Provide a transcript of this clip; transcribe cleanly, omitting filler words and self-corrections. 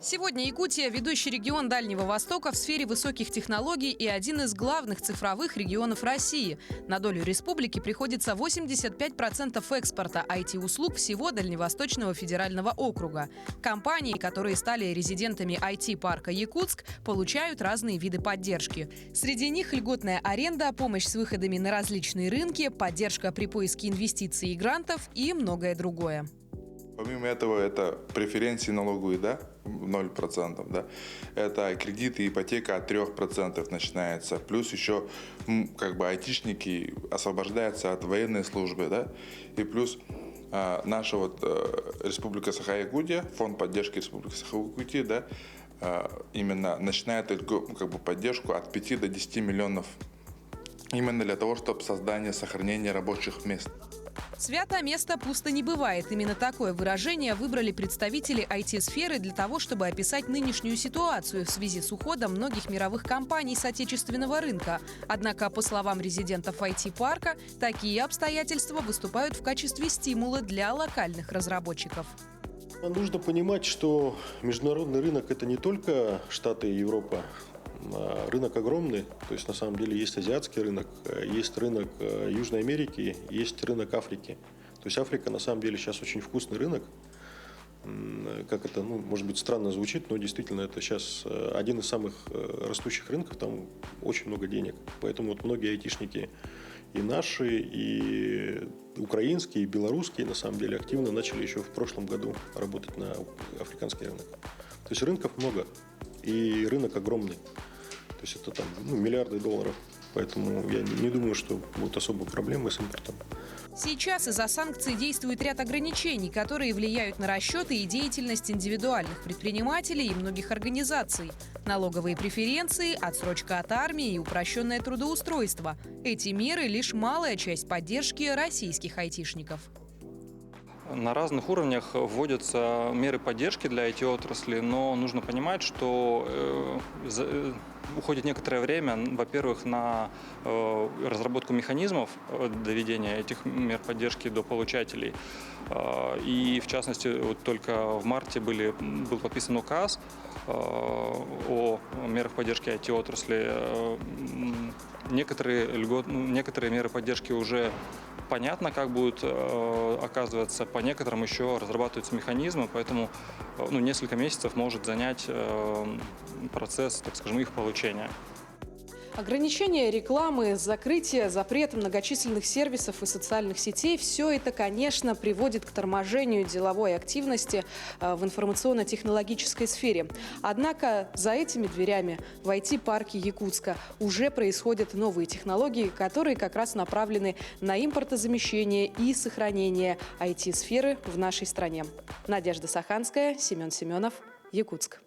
Сегодня Якутия – ведущий регион Дальнего Востока в сфере высоких технологий и один из главных цифровых регионов России. На долю республики приходится 85% экспорта IT-услуг всего Дальневосточного федерального округа. Компании, которые стали резидентами IT-парка Якутск, получают разные виды поддержки. Среди них льготная аренда, помощь с выходами на различные рынки, поддержка при поиске инвестиций и грантов и многое другое. Помимо этого, это преференции налоговые, да, 0%, да. Это кредиты и ипотека от 3% начинается. Плюс еще, айтишники освобождаются от военной службы, да. И плюс наша Республика Саха-Якутия, фонд поддержки Республики Саха-Якутия, да, именно начинает поддержку от 5 до 10 миллионов. Именно для того, чтобы создание, сохранение рабочих мест. Свято место пусто не бывает. Именно такое выражение выбрали представители IT-сферы для того, чтобы описать нынешнюю ситуацию в связи с уходом многих мировых компаний с отечественного рынка. Однако, по словам резидентов IT-парка, такие обстоятельства выступают в качестве стимула для локальных разработчиков. Нужно понимать, что международный рынок – это не только Штаты и Европа. Рынок огромный, то есть на самом деле есть азиатский рынок, есть рынок Южной Америки, есть рынок Африки. То есть Африка на самом деле сейчас очень вкусный рынок. Как это, может быть, странно звучит, но действительно это сейчас один из самых растущих рынков, там очень много денег. Поэтому многие айтишники и наши, и украинские, и белорусские на самом деле активно начали еще в прошлом году работать на африканский рынок. То есть рынков много, и рынок огромный. То есть это миллиарды долларов. Поэтому я не думаю, что будут особые проблемы с импортом. Сейчас из-за санкций действует ряд ограничений, которые влияют на расчеты и деятельность индивидуальных предпринимателей и многих организаций. Налоговые преференции, отсрочка от армии и упрощенное трудоустройство. Эти меры – лишь малая часть поддержки российских айтишников. На разных уровнях вводятся меры поддержки для IT-отрасли, но нужно понимать, что уходит некоторое время, во-первых, на разработку механизмов доведения этих мер поддержки до получателей. И, в частности, только в марте был подписан указ о мерах поддержки IT-отрасли. Некоторые меры поддержки уже понятно, как будут оказываться, по некоторым еще разрабатываются механизмы, поэтому несколько месяцев может занять процесс, так скажем, их получения. Ограничение рекламы, закрытие, запрет многочисленных сервисов и социальных сетей – все это, конечно, приводит к торможению деловой активности в информационно-технологической сфере. Однако за этими дверями в IT-парке Якутска уже происходят новые технологии, которые как раз направлены на импортозамещение и сохранение IT-сферы в нашей стране. Надежда Саханская, Семен Семенов, Якутск.